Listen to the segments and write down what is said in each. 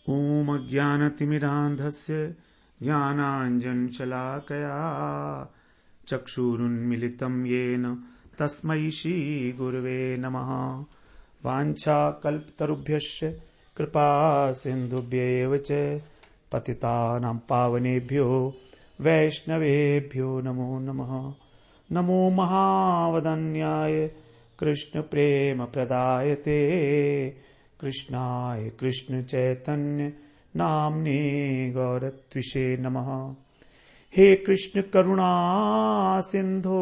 ॐ अज्ञानतिमिरान्धस्य ज्ञानाञ्जनशलाकया चक्षुरुन्मिलितं येन तस्मै श्रीगुरवे नमः। वाञ्छाकल्पतरुभ्यश्च कृपा सिन्धुभ्येव च पतितानां पावनेभ्यो वैष्णवेभ्यो नमो नमः। नमो महावदन्याय कृष्णप्रेमप्रदायते कृष्णाय कृष्णचैतन्य नाम्ने गौरत्विषे नमः। हे कृष्ण करुणा सिंधो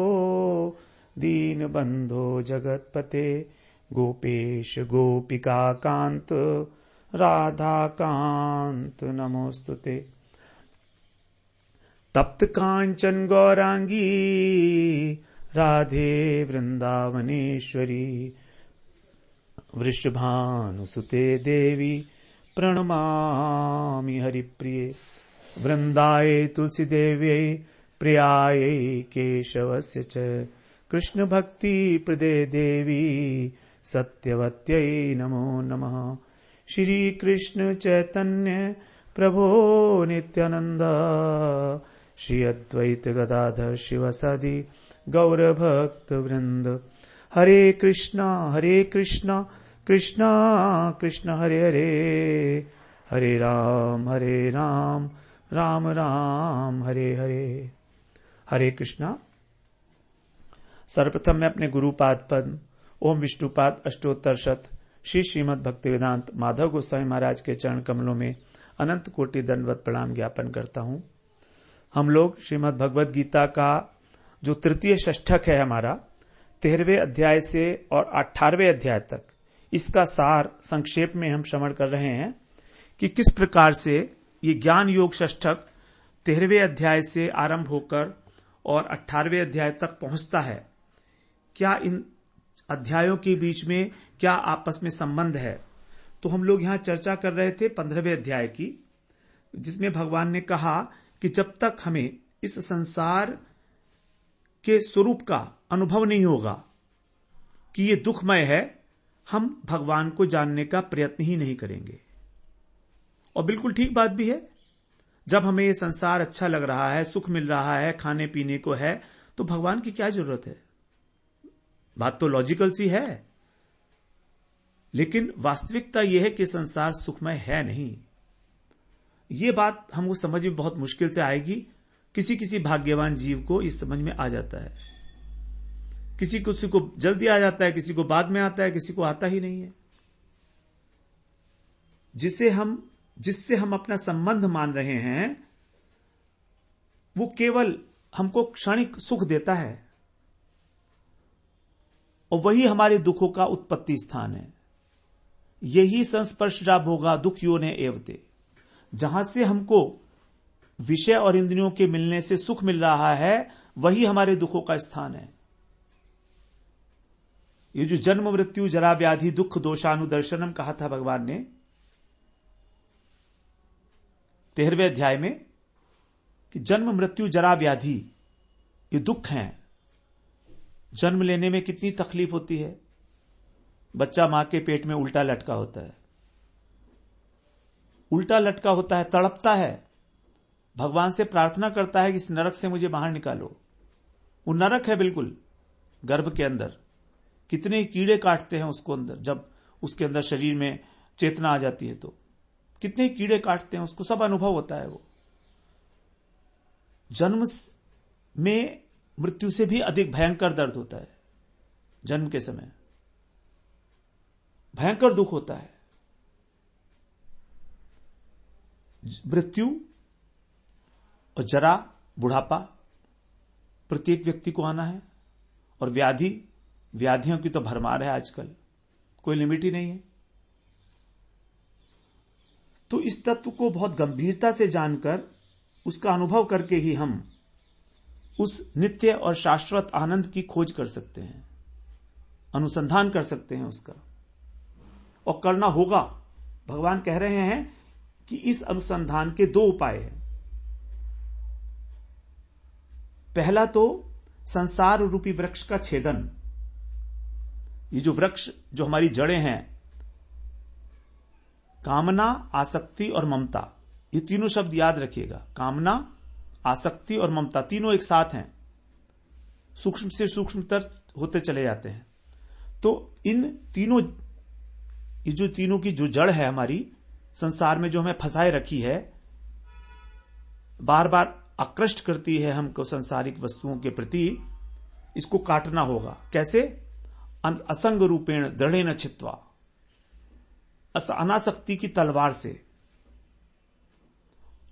दीनबंधो जगत्पते गोपेश गोपिका कांत राधा कांत नमोस्तुते। तप्त कांचन गौरांगी राधे वृंदावनेश्वरी वृषभानुसुते देवी प्रणमामि हरिप्रिये। वृंदाये तुलसी देव्यै प्रियायै केशवस्य च कृष्ण भक्ति प्रदे देवी सत्यवत्यै नमो नमः। श्री कृष्ण चैतन्य प्रभो नित्यानंद श्री अद्वैत गदाधर शिवसदि गौर भक्त वृंद। हरे कृष्णा कृष्णा कृष्णा हरे हरे, हरे राम राम राम हरे हरे। हरे कृष्णा। सर्वप्रथम मैं अपने गुरुपाद पद्म ओम विष्णुपाद अष्टोत्तर शत श्री श्रीमद् भक्तिवेदांत माधव गोस्वामी महाराज के चरण कमलों में अनंत कोटि दंडवत प्रणाम ज्ञापन करता हूं। हम लोग श्रीमद् भगवद गीता का जो तृतीय षष्ठक है हमारा 13वें अध्याय से और 18वें अध्याय तक, इसका सार संक्षेप में हम श्रवण कर रहे हैं कि किस प्रकार से ये ज्ञान योग षष्ठक 13वें अध्याय से आरंभ होकर और 18वें अध्याय तक पहुंचता है। क्या इन अध्यायों के बीच में क्या आपस में संबंध है? तो हम लोग यहां चर्चा कर रहे थे 15वें अध्याय की, जिसमें भगवान ने कहा कि जब तक हमें इस संसार के स्वरूप का अनुभव नहीं होगा कि ये दुखमय है, हम भगवान को जानने का प्रयत्न ही नहीं करेंगे। और बिल्कुल ठीक बात भी है। जब हमें ये संसार अच्छा लग रहा है, सुख मिल रहा है, खाने पीने को है, तो भगवान की क्या जरूरत है? बात तो लॉजिकल सी है, लेकिन वास्तविकता यह है कि संसार सुखमय है नहीं। ये बात हमको समझ में बहुत मुश्किल से आएगी। किसी किसी भाग्यवान जीव को इस समझ में आ जाता है, किसी को जल्दी आ जाता है, किसी को बाद में आता है, किसी को आता ही नहीं है। जिससे हम अपना संबंध मान रहे हैं वो केवल हमको क्षणिक सुख देता है, और वही हमारे दुखों का उत्पत्ति स्थान है। यही संस्पर्शजा भोगा दुख योने एवते। जहां से हमको विषय और इंद्रियों के मिलने से सुख मिल रहा है, वही हमारे दुखों का स्थान है। ये जो जन्म मृत्यु जरा व्याधि दुख दोषानुदर्शनम कहा था भगवान ने 13वें अध्याय में, कि जन्म मृत्यु जरा व्याधि ये दुख हैं। जन्म लेने में कितनी तकलीफ होती है। बच्चा मां के पेट में उल्टा लटका होता है, तड़पता है, भगवान से प्रार्थना करता है कि इस नरक से मुझे बाहर निकालो। वो नरक है बिल्कुल गर्भ के अंदर। कितने कीड़े काटते हैं उसको अंदर, जब उसके अंदर शरीर में चेतना आ जाती है तो कितने कीड़े काटते हैं उसको, सब अनुभव होता है। वो जन्म में मृत्यु से भी अधिक भयंकर दर्द होता है। जन्म के समय भयंकर दुख होता है। मृत्यु और जरा बुढ़ापा प्रत्येक व्यक्ति को आना है, और व्याधियों की तो भरमार है आजकल, कोई लिमिट ही नहीं है। तो इस तत्व को बहुत गंभीरता से जानकर उसका अनुभव करके ही हम उस नित्य और शाश्वत आनंद की खोज कर सकते हैं, अनुसंधान कर सकते हैं उसका, और करना होगा। भगवान कह रहे हैं कि इस अनुसंधान के 2 उपाय हैं। पहला तो संसार रूपी वृक्ष का छेदन। ये जो वृक्ष, जो हमारी जड़ें हैं, कामना, आसक्ति और ममता, ये तीनों शब्द याद रखिएगा। कामना, आसक्ति और ममता तीनों एक साथ हैं, सूक्ष्म से सूक्ष्मतर होते चले जाते हैं। तो इन तीनों, ये जो तीनों की जो जड़ है हमारी संसार में, जो हमें फंसाए रखी है, बार बार आकृष्ट करती है हमको संसारिक वस्तुओं के प्रति, इसको काटना होगा। कैसे? असंग रूपेण दृढ़ेन छित्त्वा, अनासक्ति की तलवार से।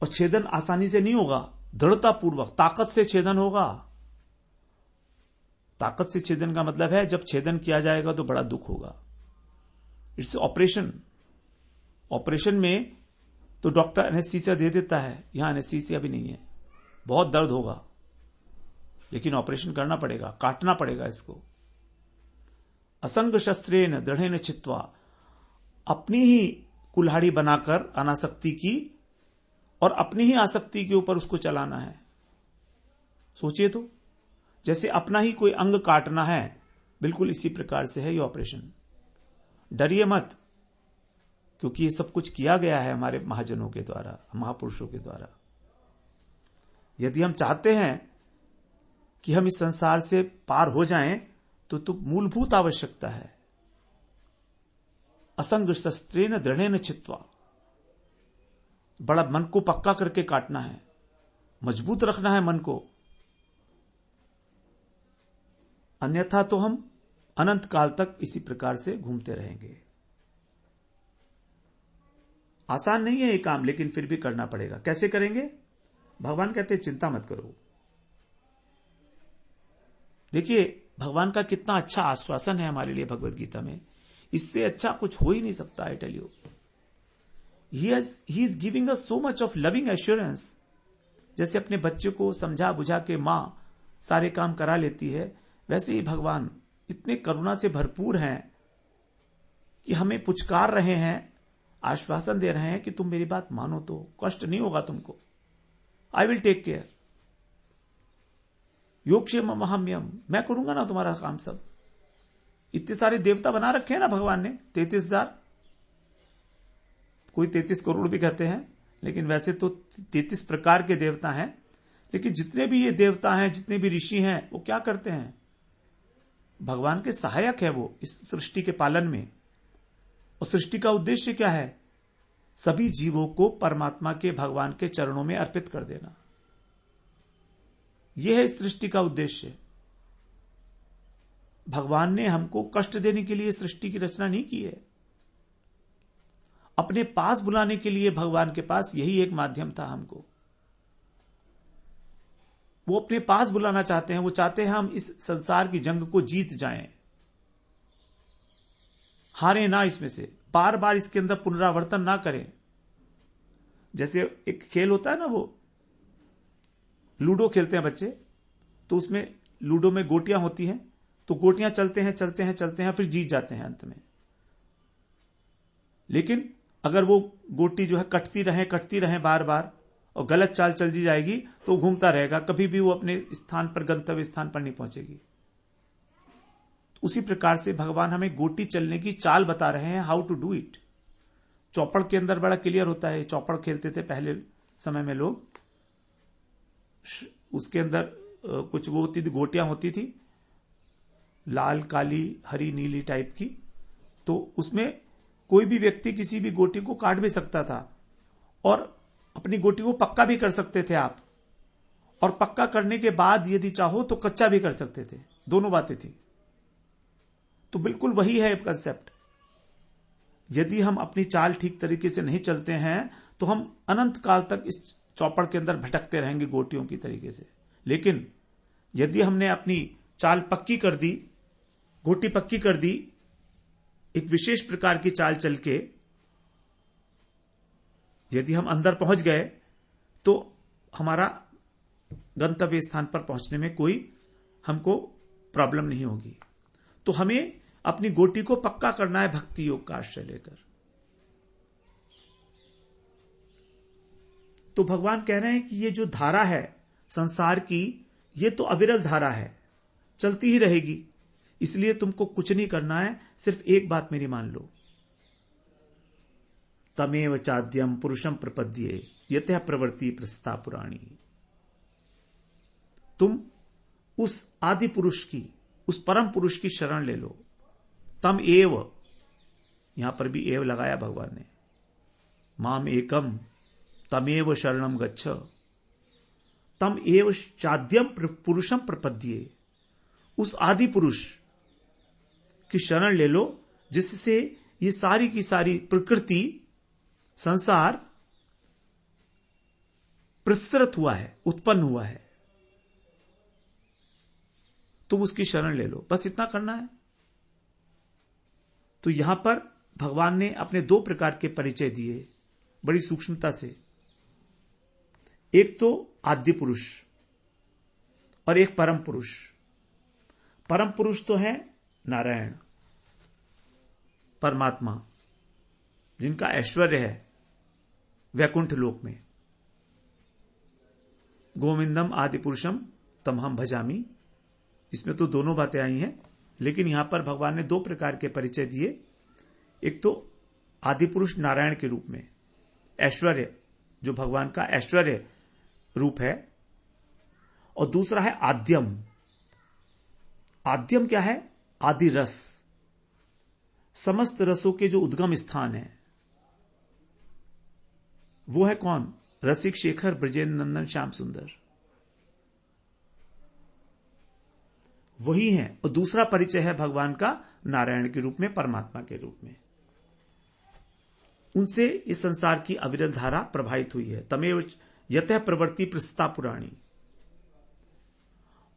और छेदन आसानी से नहीं होगा, दृढ़ता पूर्वक, ताकत से छेदन होगा। ताकत से छेदन का मतलब है जब छेदन किया जाएगा तो बड़ा दुख होगा। Its operation. ऑपरेशन में तो डॉक्टर एनेस्थीसिया दे देता है, यहां एनेस्थीसिया भी नहीं है, बहुत दर्द होगा, लेकिन ऑपरेशन करना पड़ेगा, काटना पड़ेगा इसको। असंग शस्त्रेण दृढ़ेन छित्त्वा, अपनी ही कुल्हाड़ी बनाकर अनासक्ति की, और अपनी ही आसक्ति के ऊपर उसको चलाना है। सोचिए तो, जैसे अपना ही कोई अंग काटना है, बिल्कुल इसी प्रकार से है ये ऑपरेशन। डरिए मत, क्योंकि ये सब कुछ किया गया है हमारे महाजनों के द्वारा, महापुरुषों के द्वारा। यदि हम चाहते हैं कि हम इस संसार से पार हो जाएं, तो मूलभूत आवश्यकता है असंग शस्त्रेण दृढ़ेन छित्त्वा, बड़ा मन को पक्का करके काटना है, मजबूत रखना है मन को, अन्यथा तो हम अनंत काल तक इसी प्रकार से घूमते रहेंगे। आसान नहीं है ये काम, लेकिन फिर भी करना पड़ेगा। कैसे करेंगे? भगवान कहते हैं चिंता मत करो। देखिए भगवान का कितना अच्छा आश्वासन है हमारे लिए भगवत गीता में, इससे अच्छा कुछ हो ही नहीं सकता। I tell you, he is giving us so much of loving assurance. जैसे अपने बच्चे को समझा बुझा के मां सारे काम करा लेती है, वैसे ही भगवान इतने करुणा से भरपूर हैं कि हमें पुचकार रहे हैं, आश्वासन दे रहे हैं कि तुम मेरी बात मानो तो कष्ट नहीं होगा तुमको, आई विल टेक केयर, योगक्षेम महाम्यम, मैं करूंगा ना तुम्हारा काम सब। इतने सारे देवता बना रखे हैं ना भगवान ने, 33,000, कोई 33 करोड़ भी कहते हैं, लेकिन वैसे तो 33 प्रकार के देवता हैं। लेकिन जितने भी ये देवता हैं, जितने भी ऋषि हैं, वो क्या करते हैं? भगवान के सहायक है वो इस सृष्टि के पालन में। और सृष्टि का उद्देश्य क्या है? सभी जीवों को परमात्मा के, भगवान के चरणों में अर्पित कर देना, यह है इस सृष्टि का उद्देश्य। भगवान ने हमको कष्ट देने के लिए सृष्टि की रचना नहीं की है, अपने पास बुलाने के लिए भगवान के पास यही एक माध्यम था हमको। वो अपने पास बुलाना चाहते हैं, वो चाहते हैं हम इस संसार की जंग को जीत जाएं, हारे ना, इसमें से बार बार इसके अंदर पुनरावर्तन ना करें। जैसे एक खेल होता है ना, वो लूडो खेलते हैं बच्चे, तो उसमें लूडो में गोटियां होती हैं, तो गोटियां चलते हैं चलते हैं चलते हैं, फिर जीत जाते हैं अंत में। लेकिन अगर वो गोटी जो है कटती रहे बार बार, और गलत चाल चल दी जाएगी, तो घूमता रहेगा, कभी भी वो अपने स्थान पर, गंतव्य स्थान पर नहीं पहुंचेगी। उसी प्रकार से भगवान हमें गोटी चलने की चाल बता रहे हैं, हाउ टू डू इट। चौपड़ के अंदर बड़ा क्लियर होता है। चौपड़ खेलते थे पहले समय में लोग, उसके अंदर कुछ वो होती थी, गोटियां होती थी, लाल, काली, हरी, नीली टाइप की। तो उसमें कोई भी व्यक्ति किसी भी गोटी को काट भी सकता था, और अपनी गोटी को पक्का भी कर सकते थे आप, और पक्का करने के बाद यदि चाहो तो कच्चा भी कर सकते थे। दोनों बातें थी। तो बिल्कुल वही है कंसेप्ट। यदि हम अपनी चाल ठीक तरीके से नहीं चलते हैं, तो हम अनंत काल तक इस चौपड़ के अंदर भटकते रहेंगे गोटियों की तरीके से। लेकिन यदि हमने अपनी चाल पक्की कर दी, गोटी पक्की कर दी, एक विशेष प्रकार की चाल चल के यदि हम अंदर पहुंच गए, तो हमारा गंतव्य स्थान पर पहुंचने में कोई हमको प्रॉब्लम नहीं होगी। तो हमें अपनी गोटी को पक्का करना है भक्ति योग का आश्रय लेकर। तो भगवान कह रहे हैं कि ये जो धारा है संसार की, ये तो अविरल धारा है, चलती ही रहेगी। इसलिए तुमको कुछ नहीं करना है, सिर्फ एक बात मेरी मान लो, तमेव चाद्यम पुरुषम प्रपद्ये यतः प्रवृत्ति प्रस्ता पुराणी। तुम उस आदि पुरुष की, उस परम पुरुष की शरण ले लो। तम एव, यहां पर भी एव लगाया भगवान ने। माम एकम तमेव शरणम गच्छ, तम एव चाद्यम पुरुषम प्रपद्ये, उस आदि पुरुष की शरण ले लो जिससे ये सारी की सारी प्रकृति, संसार प्रसृत हुआ है, उत्पन्न हुआ है। तुम उसकी शरण ले लो, बस इतना करना है। तो यहां पर भगवान ने अपने दो प्रकार के परिचय दिए बड़ी सूक्ष्मता से। एक तो आद्य पुरुष और एक परम पुरुष। परम पुरुष तो है नारायण, परमात्मा, जिनका ऐश्वर्य है वैकुंठ लोक में। गोविंदम आदि पुरुषम तम हम भजामी, इसमें तो दोनों बातें आई हैं, लेकिन यहां पर भगवान ने दो प्रकार के परिचय दिए। एक तो आदि पुरुष नारायण के रूप में, ऐश्वर्य जो भगवान का ऐश्वर्य रूप है, और दूसरा है आद्यम। आद्यम क्या है? आदि रस, समस्त रसों के जो उद्गम स्थान है वो है कौन? रसिक शेखर ब्रजेंद्र नंदन श्याम सुंदर, वही है। और दूसरा परिचय है भगवान का नारायण के रूप में, परमात्मा के रूप में। उनसे इस संसार की अविरल धारा प्रभावित हुई है। तमेव यतः प्रवृत्ति प्रस्ता पुराणी,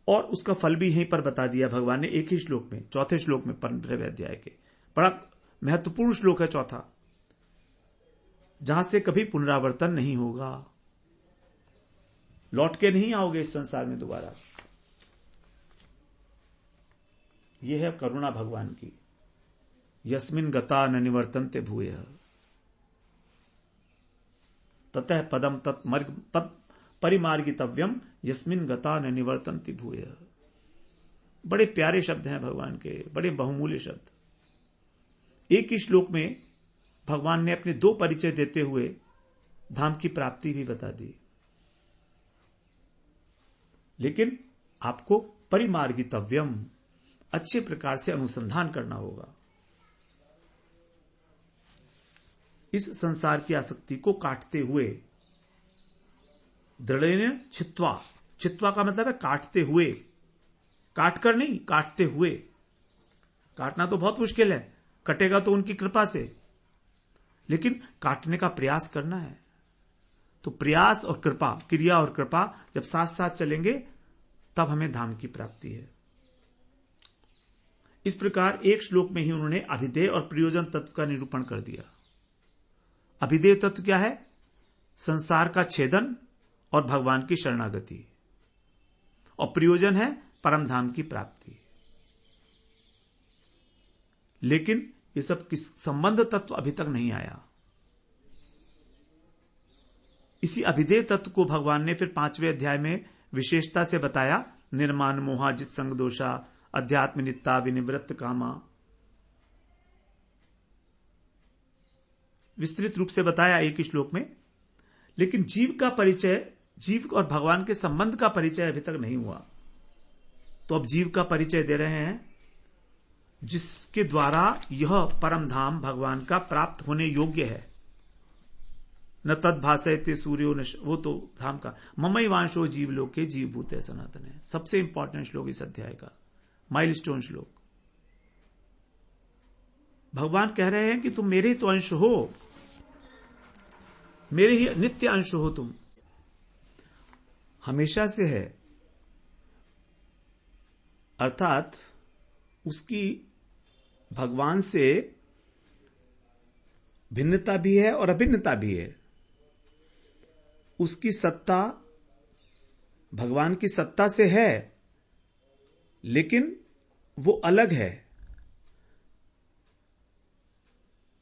और उसका फल भी यहीं पर बता दिया भगवान ने एक ही श्लोक में, चौथे श्लोक में, 15वें अध्याय के। बड़ा महत्वपूर्ण श्लोक है चौथा, जहां से कभी पुनरावर्तन नहीं होगा, लौट के नहीं आओगे इस संसार में दोबारा। यह है करुणा भगवान की। यस्मिन गता न निवर्तन्ते भूयः ततः पदम तत् परिमार्गितव्यम यस्मिन गता न निवर्तन्ति भूयः। बड़े प्यारे शब्द हैं भगवान के, बड़े बहुमूल्य शब्द। एक ही श्लोक में भगवान ने अपने दो परिचय देते हुए धाम की प्राप्ति भी बता दी। लेकिन आपको परिमार्गितव्यम, अच्छे प्रकार से अनुसंधान करना होगा। इस संसार की आसक्ति को काटते हुए, दृढ़ेन छित्वा, छित्वा का मतलब है काटते हुए, काटकर नहीं, काटते हुए। काटना तो बहुत मुश्किल है, कटेगा तो उनकी कृपा से, लेकिन काटने का प्रयास करना है। तो प्रयास और कृपा, क्रिया और कृपा जब साथ साथ चलेंगे तब हमें धाम की प्राप्ति है। इस प्रकार एक श्लोक में ही उन्होंने अभिधेय और प्रयोजन तत्व का निरूपण कर दिया। अभिधेय तत्व क्या है? संसार का छेदन और भगवान की शरणागति, और प्रयोजन है परम धाम की प्राप्ति। लेकिन ये सब किस संबंध तत्व अभी तक नहीं आया। इसी अभिधेय तत्व को भगवान ने फिर 5वें अध्याय में विशेषता से बताया। निर्माण मोहा जित संग दोषा अध्यात्म नित्ता विनिवृत्त कामा, विस्तृत रूप से बताया एक ही श्लोक में। लेकिन जीव का परिचय, जीव और भगवान के संबंध का परिचय अभी तक नहीं हुआ। तो अब जीव का परिचय दे रहे हैं, जिसके द्वारा यह परम धाम भगवान का प्राप्त होने योग्य है। न तद भासयते सूर्यो न, वो तो धाम का ममैवांशो जीव लोके जीव भूते सनातन है। सबसे इंपॉर्टेंट श्लोक इस अध्याय का, माइलस्टोन श्लोक। भगवान कह रहे हैं कि तुम मेरे ही तो अंश हो, मेरे ही नित्य अंश हो, तुम हमेशा से है। अर्थात उसकी भगवान से भिन्नता भी है और अभिन्नता भी है। उसकी सत्ता भगवान की सत्ता से है, लेकिन वो अलग है।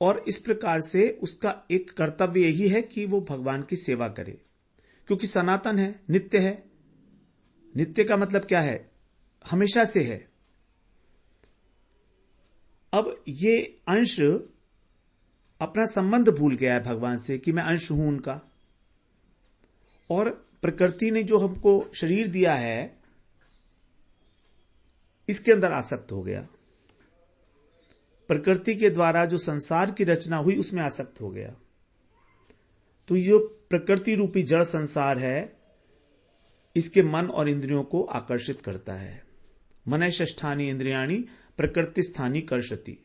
और इस प्रकार से उसका एक कर्तव्य यही है कि वो भगवान की सेवा करे, क्योंकि सनातन है, नित्य है। नित्य का मतलब क्या है? हमेशा से है। अब ये अंश अपना संबंध भूल गया है भगवान से कि मैं अंश हूं उनका, और प्रकृति ने जो हमको शरीर दिया है इसके अंदर आसक्त हो गया। प्रकृति के द्वारा जो संसार की रचना हुई उसमें आसक्त हो गया। तो ये प्रकृति रूपी जड़ संसार है, इसके मन और इंद्रियों को आकर्षित करता है। मनः षष्ठानि इंद्रियाणि प्रकृति स्थानी कर्षति।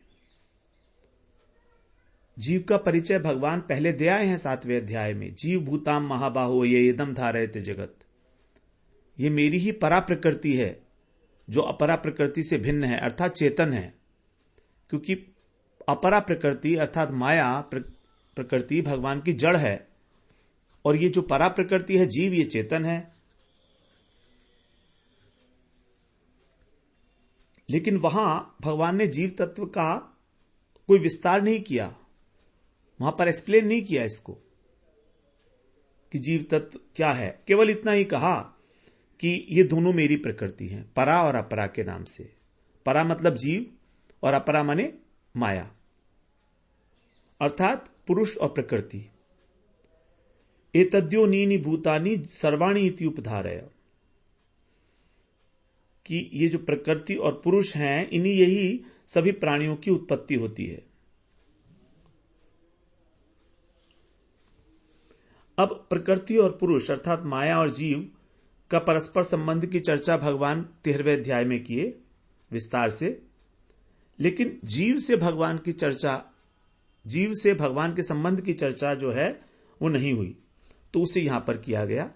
जीव का परिचय भगवान पहले दे आए हैं 7वें अध्याय में। जीव भूताम महाबाहो ये इदम धारयते जगत। ये मेरी ही परा प्रकृति है जो अपरा प्रकृति से भिन्न है, अर्थात चेतन है। क्योंकि अपरा प्रकृति अर्थात माया प्रकृति भगवान की जड़ है, और ये जो परा प्रकृति है जीव, ये चेतन है। लेकिन वहां भगवान ने जीव तत्व का कोई विस्तार नहीं किया, वहां पर एक्सप्लेन नहीं किया इसको कि जीव तत्व क्या है। केवल इतना ही कहा कि ये दोनों मेरी प्रकृति हैं, परा और अपरा के नाम से। परा मतलब जीव और अपरा माने माया, अर्थात पुरुष और प्रकृति। एतद्यो नीनि भूतानि सर्वाणि इति उपधारय, कि ये जो प्रकृति और पुरुष हैं, इन्हीं यही सभी प्राणियों की उत्पत्ति होती है। अब प्रकृति और पुरुष अर्थात माया और जीव का परस्पर संबंध की चर्चा भगवान 13वें अध्याय में किए विस्तार से। लेकिन जीव से भगवान की चर्चा, जीव से भगवान के संबंध की चर्चा जो है वो नहीं हुई, तो उसे यहां पर किया गया।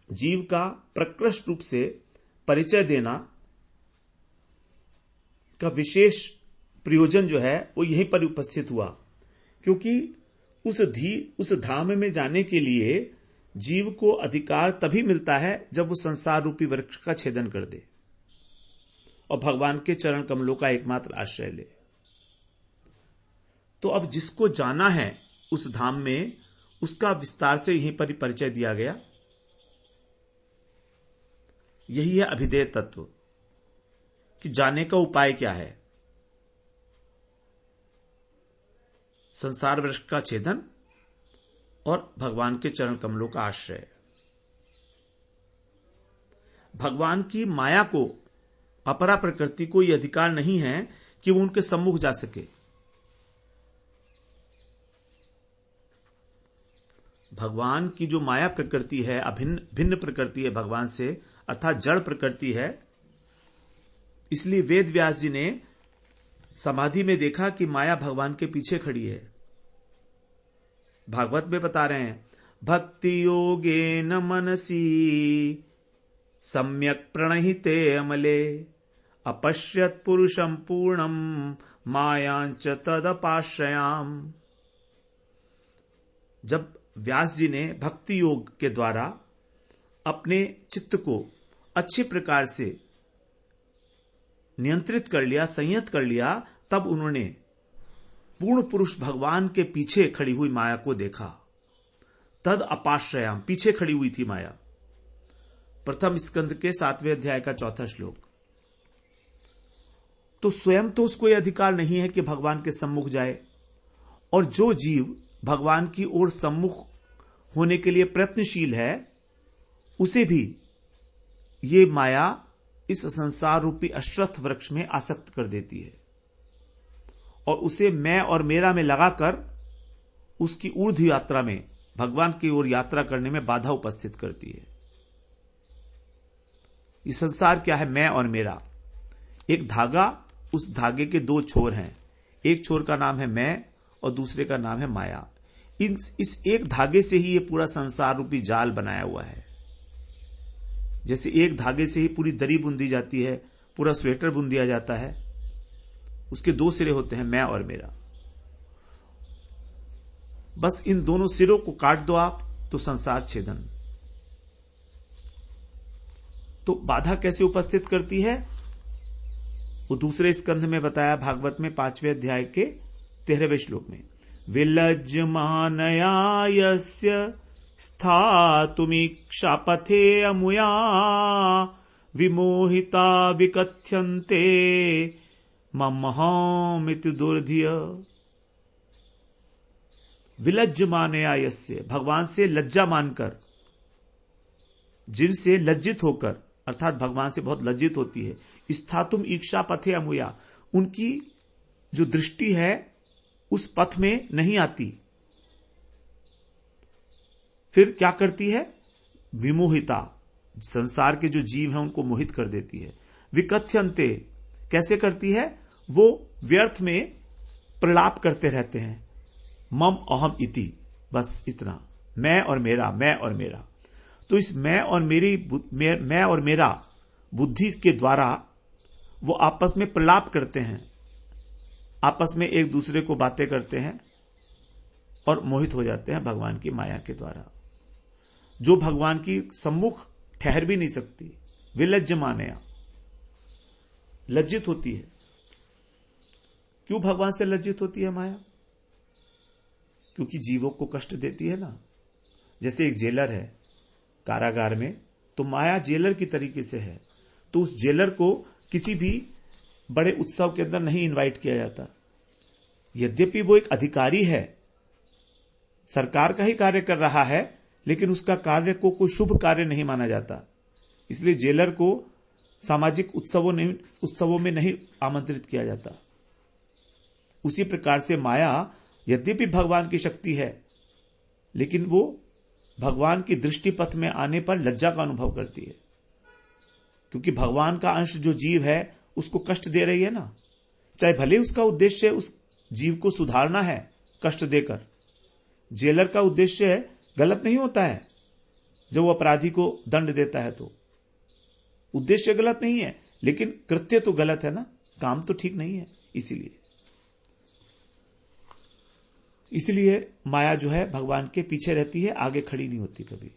जीव का प्रकृष्ट रूप से परिचय देना का विशेष प्रयोजन जो है वो यहीं पर उपस्थित हुआ, क्योंकि उस धाम में जाने के लिए जीव को अधिकार तभी मिलता है जब वो संसार रूपी वृक्ष का छेदन कर दे और भगवान के चरण कमलों का एकमात्र आश्रय ले। तो अब जिसको जाना है उस धाम में, उसका विस्तार से यहीं पर परिचय दिया गया। यही है अभिधेय तत्व कि जाने का उपाय क्या है। संसार वृक्ष का छेदन और भगवान के चरण कमलों का आश्रय। भगवान की माया को, अपरा प्रकृति को यह अधिकार नहीं है कि वो उनके सम्मुख जा सके। भगवान की जो माया प्रकृति है, भिन्न प्रकृति है भगवान से, अर्थात जड़ प्रकृति है। इसलिए वेद व्यास जी ने समाधि में देखा कि माया भगवान के पीछे खड़ी है। भागवत में बता रहे हैं, भक्ति योगेन मनसी सम्यक प्रणहिते अमले अपश्यत पुरुषम पूर्णम मायांच तदपाश्रयाम। जब व्यास जी ने भक्ति योग के द्वारा अपने चित्त को अच्छी प्रकार से नियंत्रित कर लिया, संयत कर लिया, तब उन्होंने पूर्ण पुरुष भगवान के पीछे खड़ी हुई माया को देखा। तद अपाश्रयाम, पीछे खड़ी हुई थी माया। प्रथम स्कंद के 7वें अध्याय का 4था श्लोक। तो स्वयं तो उसको यह अधिकार नहीं है कि भगवान के सम्मुख जाए, और जो जीव भगवान की ओर सम्मुख होने के लिए प्रयत्नशील है, उसे भी ये माया इस संसार रूपी अश्वत्थ वृक्ष में आसक्त कर देती है और उसे मैं और मेरा में लगाकर उसकी ऊर्ध्व यात्रा में, भगवान की ओर यात्रा करने में बाधा उपस्थित करती है। ये संसार क्या है? मैं और मेरा। एक धागा, उस धागे के दो छोर हैं। एक छोर का नाम है मैं और दूसरे का नाम है माया। इस एक धागे से ही ये पूरा संसार रूपी जाल बनाया हुआ है। जैसे एक धागे से ही पूरी दरी बुंदी जाती है, पूरा स्वेटर बुन दिया जाता है, उसके दो सिरे होते हैं, मैं और मेरा। बस इन दोनों सिरों को काट दो आप तो संसार छेदन। तो बाधा कैसे उपस्थित करती है वो दूसरे स्कंध में बताया, भागवत में 5वें अध्याय के 13वें श्लोक में। विलज्जमानया यस्य स्थातुमीक्षापथे अमुया विमोहिता विकथ्यन्ते ममहामिति दुर्धिय विलज्जमानया यस्य, भगवान से लज्जा मानकर, जिनसे लज्जित होकर, अर्थात भगवान से बहुत लज्जित होती है, स्थातुम ईक्षा पथे अमुया, उनकी जो दृष्टि है उस पथ में नहीं आती। फिर क्या करती है? विमोहिता, संसार के जो जीव हैं उनको मोहित कर देती है। विकथ्यन्ते, कैसे करती है? वो व्यर्थ में प्रलाप करते रहते हैं। मम अहम इति, बस इतना, मैं और मेरा, मैं और मेरा। तो इस मैं और मेरा बुद्धि के द्वारा वो आपस में प्रलाप करते हैं, आपस में एक दूसरे को बातें करते हैं और मोहित हो जाते हैं भगवान की माया के द्वारा, जो भगवान की सम्मुख ठहर भी नहीं सकती। विलज्जमानया, लज्जित होती है। क्यों भगवान से लज्जित होती है माया? क्योंकि जीवों को कष्ट देती है ना। जैसे एक जेलर है कारागार में, तो माया जेलर की तरीके से है, तो उस जेलर को किसी भी बड़े उत्सव के अंदर नहीं इनवाइट किया जाता। यद्यपि वो एक अधिकारी है, सरकार का ही कार्य कर रहा है, लेकिन उसका कार्य को कोई शुभ कार्य नहीं माना जाता, इसलिए जेलर को सामाजिक उत्सवों में नहीं आमंत्रित किया जाता। उसी प्रकार से माया यद्यपि भगवान की शक्ति है, लेकिन वो भगवान की दृष्टि पथ में आने पर लज्जा का अनुभव करती है, क्योंकि भगवान का अंश जो जीव है उसको कष्ट दे रही है ना। चाहे भले उसका उद्देश्य उस जीव को सुधारना है कष्ट देकर, जेलर का उद्देश्य गलत नहीं होता है। जब वो अपराधी को दंड देता है तो उद्देश्य गलत नहीं है, लेकिन कृत्य तो गलत है ना, काम तो ठीक नहीं है। इसलिए माया जो है भगवान के पीछे रहती है, आगे खड़ी नहीं होती कभी।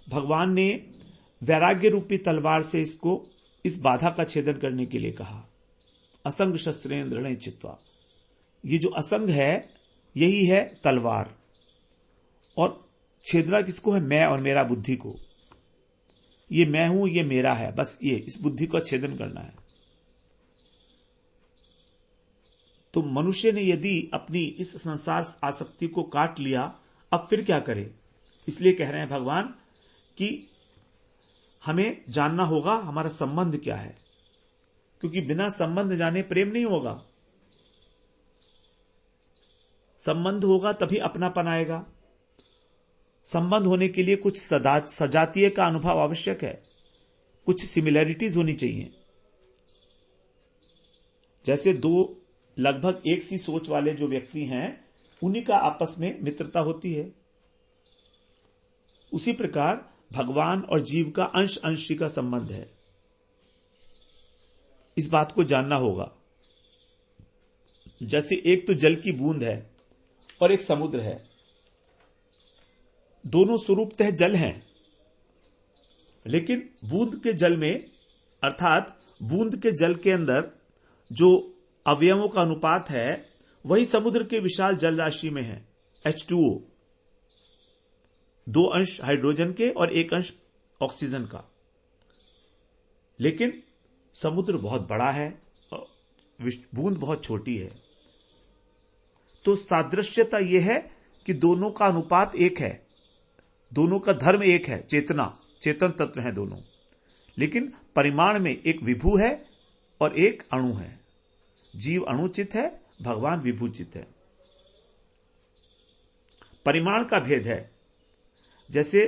भगवान ने वैराग्य रूपी तलवार से इस बाधा का छेदन करने के लिए कहा, असंग शस्त्रेण दृढ़ चित्वा। ये जो असंग है यही है तलवार, और छेदना किसको है? मैं और मेरा बुद्धि को। ये मैं हूं, ये मेरा है, बस ये इस बुद्धि को छेदन करना है। तो मनुष्य ने यदि अपनी इस संसार आसक्ति को काट लिया, अब फिर क्या करे? इसलिए कह रहे हैं भगवान कि हमें जानना होगा हमारा संबंध क्या है, क्योंकि बिना संबंध जाने प्रेम नहीं होगा। संबंध होगा तभी अपनापन आएगा। संबंध होने के लिए कुछ सजातीय का अनुभव आवश्यक है, कुछ सिमिलैरिटीज होनी चाहिए। जैसे दो लगभग एक सी सोच वाले जो व्यक्ति हैं, उन्हीं का आपस में मित्रता होती है। उसी प्रकार भगवान और जीव का अंश अंशी का संबंध है। इस बात को जानना होगा। जैसे एक तो जल की बूंद है और एक समुद्र है, दोनों स्वरूपतः जल हैं, लेकिन बूंद के जल में, अर्थात बूंद के जल के अंदर जो अवयवों का अनुपात है वही समुद्र के विशाल जल राशि में है, H2O, 2 अंश हाइड्रोजन के और 1 अंश ऑक्सीजन का। लेकिन समुद्र बहुत बड़ा है, बूंद बहुत छोटी है। तो सादृश्यता यह है कि दोनों का अनुपात एक है, दोनों का धर्म एक है, चेतन तत्व है दोनों, लेकिन परिमाण में एक विभू है और एक अणु है। जीव अणुचित है, भगवान विभूचित है। परिमाण का भेद है। जैसे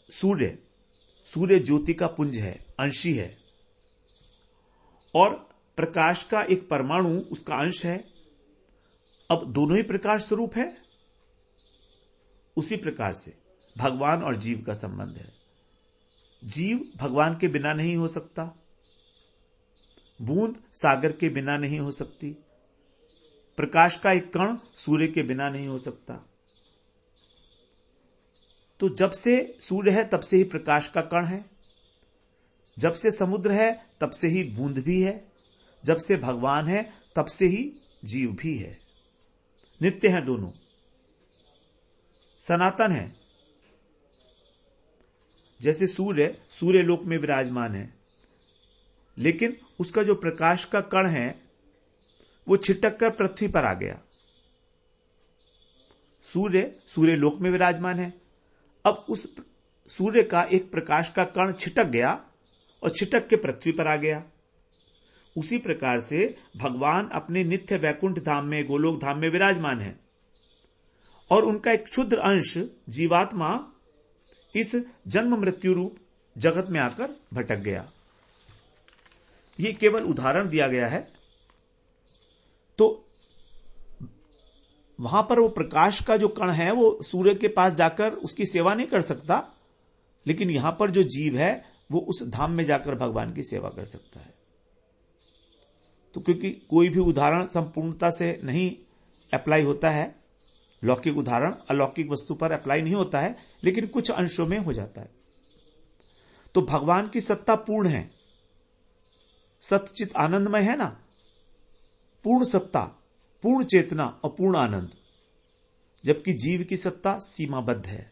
सूर्य ज्योति का पुंज है, अंशी है, और प्रकाश का एक परमाणु उसका अंश है। अब दोनों ही प्रकाश स्वरूप है। उसी प्रकार से भगवान और जीव का संबंध है। जीव भगवान के बिना नहीं हो सकता, बूंद सागर के बिना नहीं हो सकती, प्रकाश का एक कण सूर्य के बिना नहीं हो सकता। तो जब से सूर्य है तब से ही प्रकाश का कण है, जब से समुद्र है तब से ही बूंद भी है, जब से भगवान है तब से ही जीव भी है। नित्य है दोनों, सनातन है। जैसे सूर्य लोक में विराजमान है, लेकिन उसका जो प्रकाश का कण है वो छिटक कर पृथ्वी पर आ गया। सूर्य लोक में विराजमान है। अब उस सूर्य का एक प्रकाश का कण छिटक गया और छिटक के पृथ्वी पर आ गया। उसी प्रकार से भगवान अपने नित्य वैकुंठ धाम में, गोलोक धाम में विराजमान है और उनका एक क्षुद्र अंश जीवात्मा इस जन्म मृत्यु रूप जगत में आकर भटक गया। ये केवल उदाहरण दिया गया है। तो वहां पर वो प्रकाश का जो कण है वो सूर्य के पास जाकर उसकी सेवा नहीं कर सकता, लेकिन यहां पर जो जीव है वो उस धाम में जाकर भगवान की सेवा कर सकता है। तो क्योंकि कोई भी उदाहरण संपूर्णता से नहीं अप्लाई होता है, लौकिक उदाहरण अलौकिक वस्तु पर अप्लाई नहीं होता है, लेकिन कुछ अंशों में हो जाता है। तो भगवान की सत्ता पूर्ण है, सतचित आनंदमय है ना, पूर्ण सत्ता, पूर्ण चेतना और पूर्ण आनंद। जबकि जीव की सत्ता सीमाबद्ध है।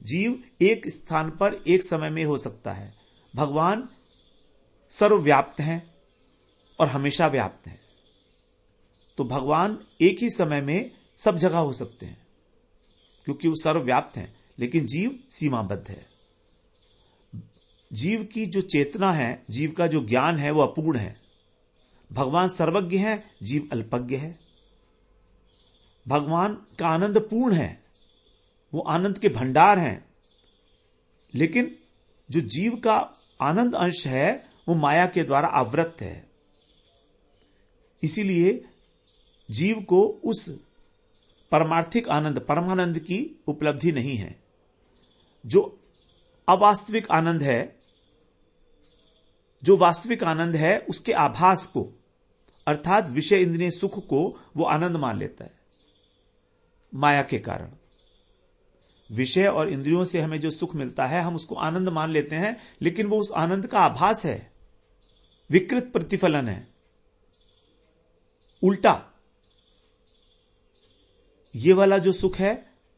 जीव एक स्थान पर एक समय में हो सकता है, भगवान सर्वव्याप्त हैं और हमेशा व्याप्त हैं। तो भगवान एक ही समय में सब जगह हो सकते हैं क्योंकि वो सर्वव्याप्त हैं, लेकिन जीव सीमाबद्ध है। जीव की जो चेतना है, जीव का जो ज्ञान है वो अपूर्ण है। भगवान सर्वज्ञ है, जीव अल्पज्ञ है। भगवान का आनंद पूर्ण है, वो आनंद के भंडार हैं, लेकिन जो जीव का आनंद अंश है वो माया के द्वारा आवृत है। इसीलिए जीव को उस परमार्थिक आनंद, परमानंद की उपलब्धि नहीं है। जो अवास्तविक आनंद है, जो वास्तविक आनंद है, उसके आभास को अर्थात विषय इंद्रिय सुख को वो आनंद मान लेता है। माया के कारण विषय और इंद्रियों से हमें जो सुख मिलता है हम उसको आनंद मान लेते हैं, लेकिन वो उस आनंद का आभास है, विकृत प्रतिफलन है, उल्टा। ये वाला जो सुख है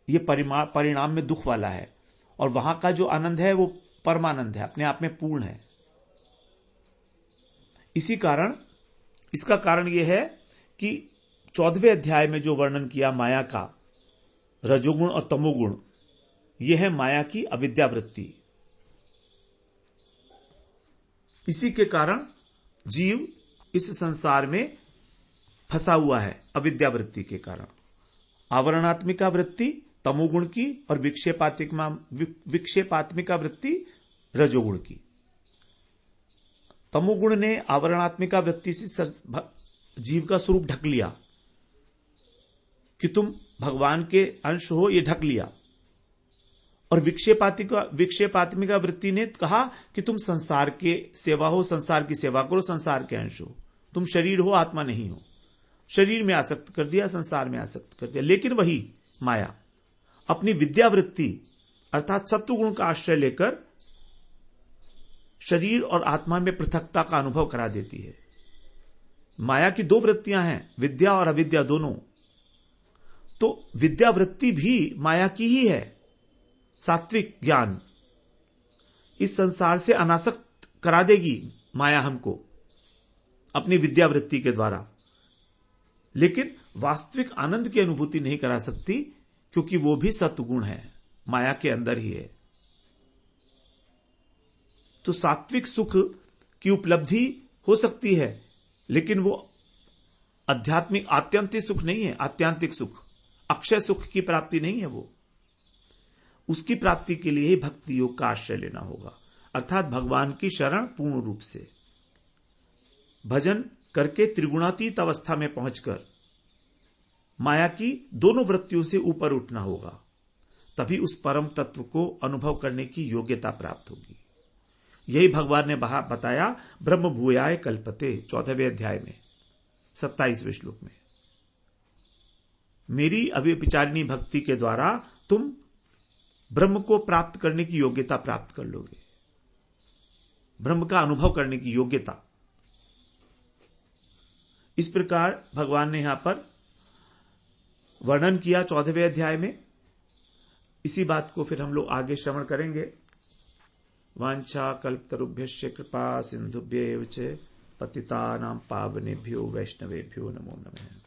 ये परिणाम में दुख वाला है, और वहां का जो आनंद है वो परमानंद है, अपने आप में पूर्ण है। इसी कारण, इसका कारण यह है कि 14वें अध्याय में जो वर्णन किया माया का, रजोगुण और तमोगुण, यह है माया की अविद्यावृत्ति। इसी के कारण जीव इस संसार में फंसा हुआ है, अविद्यावृत्ति के कारण। आवरणात्मिका वृत्ति तमोगुण की और विक्षेपात्मिका वृत्ति रजोगुण की। तमोगुण ने आवरणात्मिका वृत्ति से जीव का स्वरूप ढक लिया कि तुम भगवान के अंश हो, ये ढक लिया। और विक्षेपात्मिका वृत्ति ने कहा कि तुम संसार के सेवा हो, संसार की सेवा करो, संसार के अंश हो, तुम शरीर हो, आत्मा नहीं हो। शरीर में आसक्त कर दिया, संसार में आसक्त कर दिया। लेकिन वही माया अपनी विद्यावृत्ति अर्थात सत्वगुण का आश्रय लेकर शरीर और आत्मा में पृथकता का अनुभव करा देती है। माया की दो वृत्तियां हैं, विद्या और अविद्या दोनों। तो विद्यावृत्ति भी माया की ही है, सात्विक ज्ञान। इस संसार से अनासक्त करा देगी माया हमको अपनी विद्यावृत्ति के द्वारा, लेकिन वास्तविक आनंद की अनुभूति नहीं करा सकती, क्योंकि वो भी सत्वगुण है, माया के अंदर ही है। तो सात्विक सुख की उपलब्धि हो सकती है, लेकिन वो आध्यात्मिक आत्यंतिक सुख नहीं है। आत्यांतिक सुख, अक्षय सुख की प्राप्ति नहीं है। वो उसकी प्राप्ति के लिए ही भक्ति योग का आश्रय लेना होगा, अर्थात भगवान की शरण पूर्ण रूप से भजन करके त्रिगुणातीत अवस्था में पहुंचकर माया की दोनों वृत्तियों से ऊपर उठना होगा। तभी उस परम तत्व को अनुभव करने की योग्यता प्राप्त होगी। यही भगवान ने बताया ब्रह्म भूयाय कल्पते 14वें अध्याय में 27वें श्लोक में। मेरी अव्यभिचारिणी भक्ति के द्वारा तुम ब्रह्म को प्राप्त करने की योग्यता प्राप्त कर लोगे, ब्रह्म का अनुभव करने की योग्यता। इस प्रकार भगवान ने यहां पर वर्णन किया 14वें अध्याय में। इसी बात को फिर हम लोग आगे श्रवण करेंगे। वाञ्छा कल्पतरुभ्यश्च कृपा सिन्धुभ्येव च पतितानां पावनेभ्यो वैष्णवेभ्यो नमो नमः।